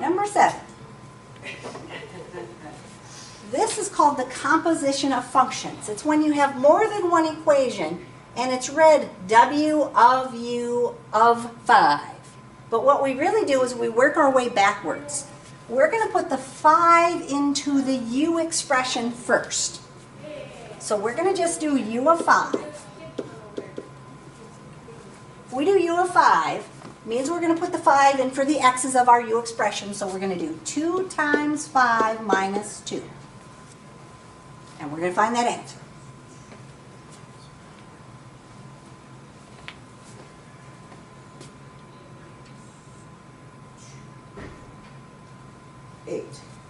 Number 7. This is called the composition of functions. It's when you have more than one equation and it's read W of U of 5. But what we really do is we work our way backwards. We're going to put the 5 into the U expression first. So we're going to just do U of 5. If we do U of 5, means we're going to put the 5 in for the x's of our U expression. So we're going to do 2 times 5 minus 2. And we're going to find that answer.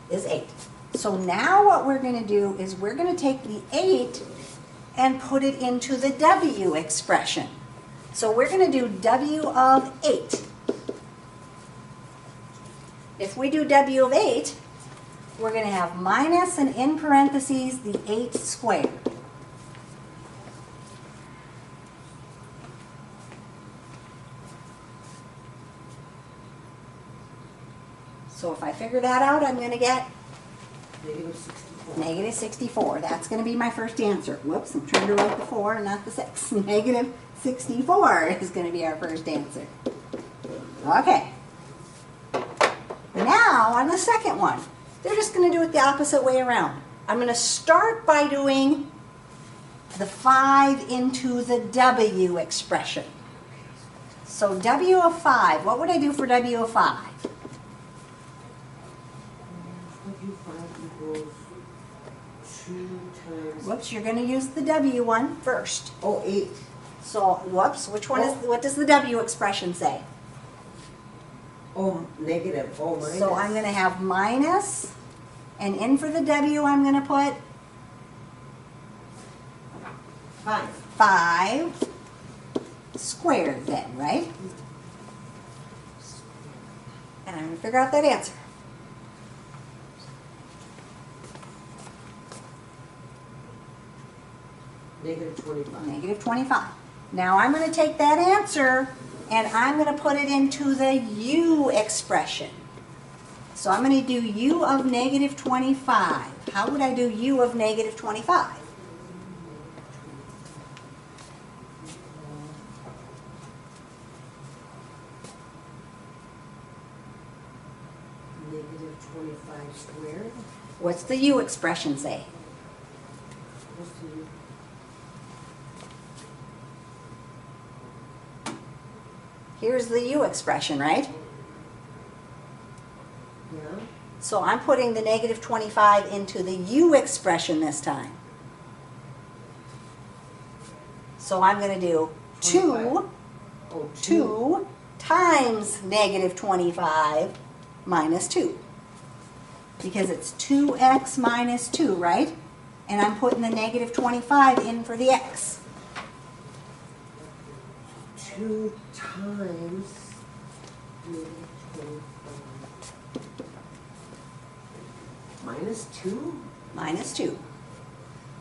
Is 8. So now what we're going to do is we're going to take the 8 and put it into the W expression. So we're going to do W of 8. If we do W of 8, we're going to have minus and in parentheses the 8 squared. So if I figure that out, I'm going to get Negative 64. negative 64. That's going to be my first answer. Whoops, I'm trying to write the 4 and not the 6. Negative 64 is going to be our first answer. Okay. Now, on the second one, they're just going to do it the opposite way around. I'm going to start by doing the 5 into the W expression. So W of 5, what would I do for W of 5? W5 equals 2 times... Whoops, you're going to use the W one first. Oh, 8. So, whoops, which one is, what does the W expression say? Oh, negative. Oh, minus. So I'm going to have minus, and in for the W I'm going to put 5 squared then, right? And I'm going to figure out that answer. Negative 25. Negative 25. Now I'm going to take that answer and I'm going to put it into the U expression. So I'm going to do U of negative 25. How would I do U of negative 25? Negative 25 squared. What's the U expression say? What's the U? Here's the U expression, right? Yeah. So I'm putting the negative 25 into the U expression this time. So I'm going to do 2 times negative 25 minus 2. Because it's 2x minus 2, right? And I'm putting the negative 25 in for the x. 2 times negative 25 minus 2? Minus 2.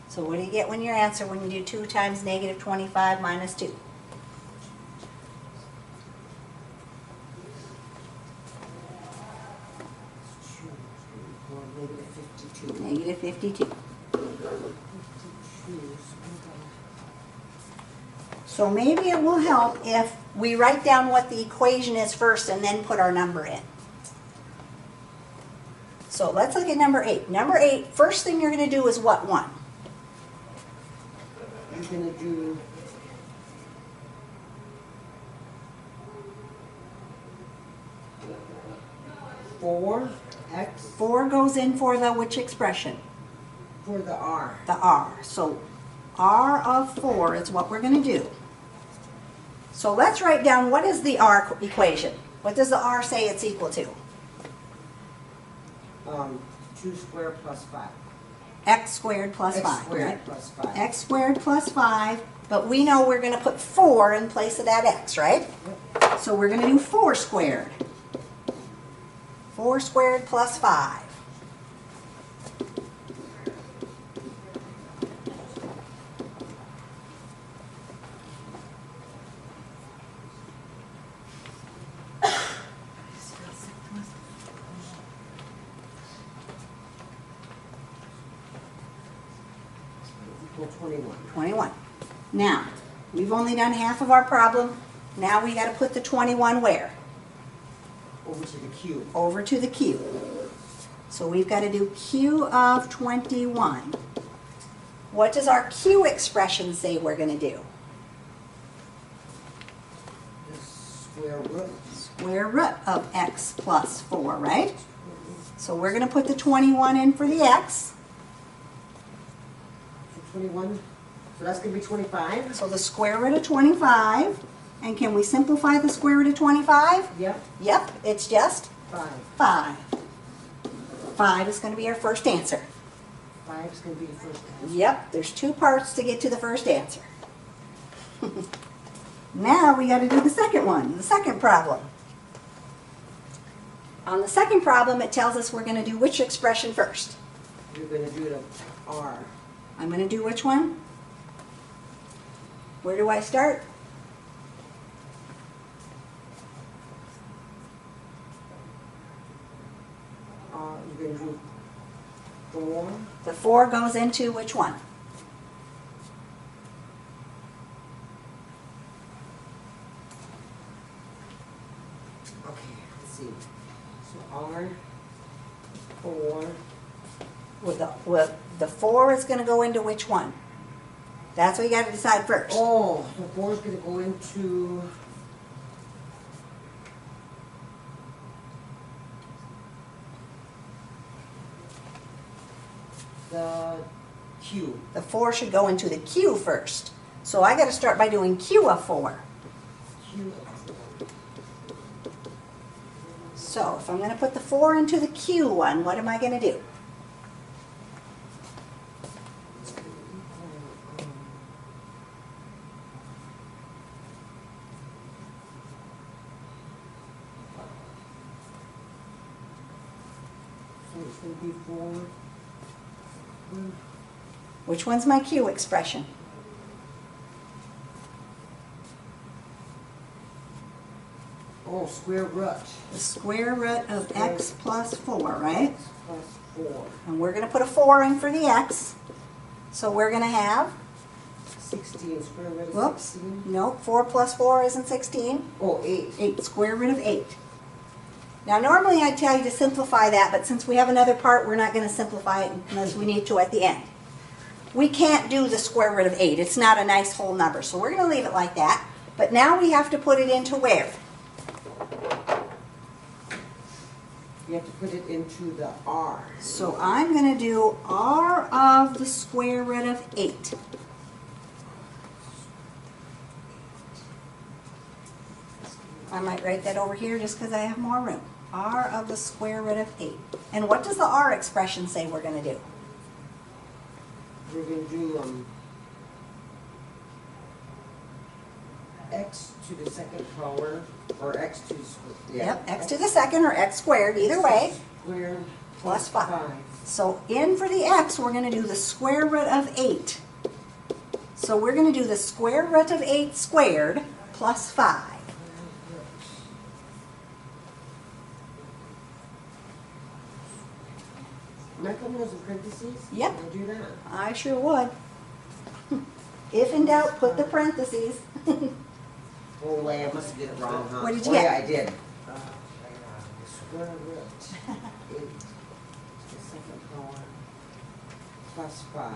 So what do you get when your answer when you do 2 times negative 25 minus 2? Negative 52. Negative 52. So maybe it will help if we write down what the equation is first and then put our number in. So let's look at number 8. Number 8, first thing you're going to do is what one? You're going to do 4x 4 goes in for the which expression? for the r. The r. So r of 4 is what we're going to do. So let's write down what is the r equation. What does the r say it's equal to? 2 squared plus 5. X squared plus X 5, squared right? plus 5. X squared plus 5, but we know we're going to put 4 in place of that x, right? So we're going to do 4 squared. 4 squared plus 5. equal 21. 21. Now, we've only done half of our problem. Now we got to put the 21 where? Over to the cube. Over to the cube. So we've got to do q of 21. What does our q expression say we're going to do? The square root. Square root of x plus 4, right? So we're going to put the 21 in for the x. So 21. So that's going to be 25. So the square root of 25. And can we simplify the square root of 25? Yep. Yep, it's just 5. 5. 5 is going to be our first answer. 5 is going to be the first answer. Yep, there's 2 parts to get to the first answer. Now we got to do the second one, the second problem. On the second problem, it tells us we're going to do which expression first? You're going to do the R. I'm going to do which one? Where do I start? You're going to do 4. The 4 goes into which one? Okay, let's see. So R, 4. Well, the 4 is going to go into which one? That's what you got to decide first. Oh, the 4 is going to go into the Q. The 4 should go into the q first. So I got to start by doing q of 4. Q. So if I'm going to put the 4 into the q one, what am I going to do? So it's going to be 4. Which one's my q expression? Oh, square root. The square root of x plus 4, right? X plus 4. And we're going to put a 4 in for the x. So we're going to have, 16. Square root of whoops, 16. nope, 4 plus 4 isn't 16. Oh, 8. 8, square root of 8. Now normally I'd tell you to simplify that, but since we have another part, we're not going to simplify it unless we need to at the end. We can't do the square root of 8. It's not a nice whole number, so we're going to leave it like that. But now we have to put it into where? You have to put it into the R. So I'm going to do r of the square root of 8. I might write that over here just because I have more room. R of the square root of 8. And what does the r expression say we're going to do? We're going to do x to the second power, or x to the square. Yeah. Yep, x to the second or x squared, either way, Square plus 5. So in for the x, we're going to do the square root of 8. So we're going to do the square root of 8 squared plus 5. Am I putting those in parentheses? Yep. I'll do that. I sure would. If in doubt, put the parentheses. Oh, wait, I must have did it wrong, huh? What did you Oh, get? yeah, I did. Square root 8 to the second power plus 5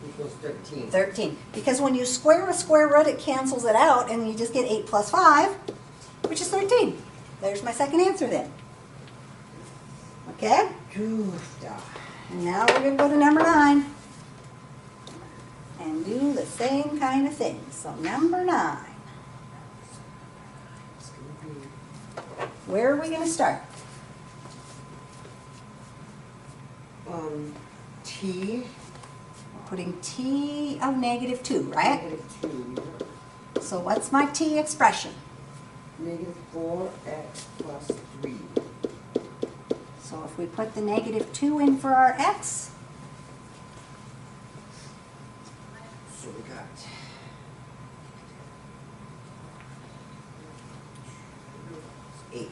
equals 13. 13. Because when you square a square root, it cancels it out, and you just get 8 plus 5, which is 13. There's my second answer then. Okay? Good. And now we're going to go to number 9 and do the same kind of thing. So number 9. It's going to be Where are we going to start? T. We're putting t of negative 2, right? Negative 2. So what's my t expression? Negative 4x plus 3. So if we put the negative 2 in for our x, So we got 8.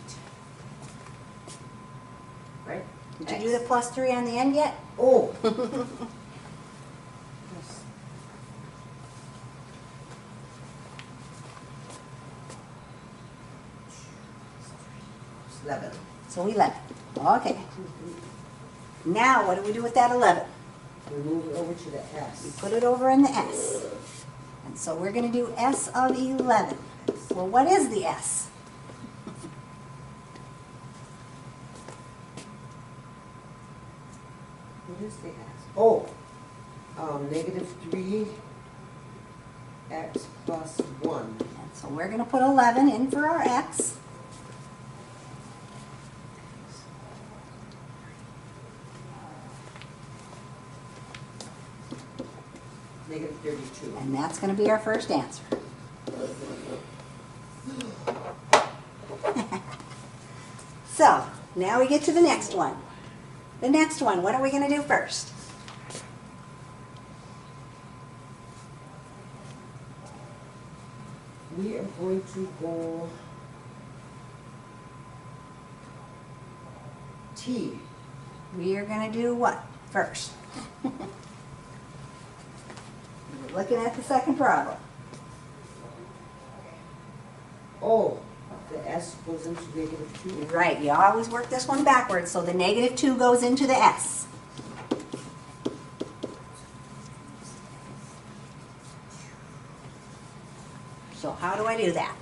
Right? did you do the plus 3 on the end yet? Oh! Plus 11. So 11. Okay. Now what do we do with that 11? We move it over to the We S. put it over in the S. And so we're going to do S of 11. Well, what is the S? What is the S? Oh, negative 3x plus 1. And so we're going to put 11 in for our X. Negative 32. And that's going to be our first answer. So, now we get to the next one. The next one, what are we going to do first? We are going to go T. We are going to do what first? We're looking at the second problem. Oh, the S goes into negative 2. Right, you always work this one backwards, so the negative 2 goes into the S. So how do I do that?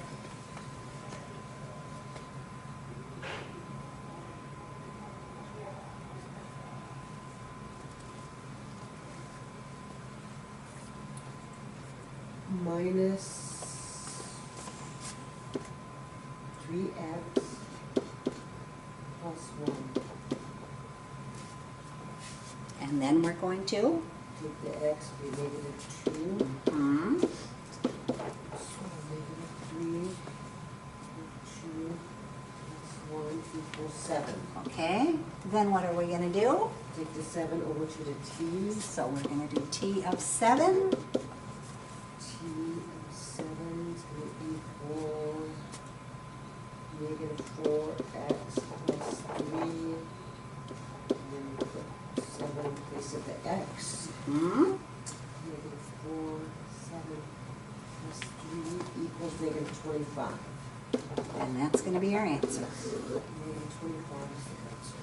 Minus 3x plus 1. And then we're going to? Take the x, be negative 2. Hmm. So negative 3, 2 plus 1 equals 7. Okay, then what are we going to do? Take the 7 over to the t. So we're going to do T of 7. T of 7 is going to equal negative 4x plus 3. And then you put 7 in place of the x. Hmm. Negative 4, 7 plus 3 equals negative 25. And that's going to be our answer. Negative 25 is the answer.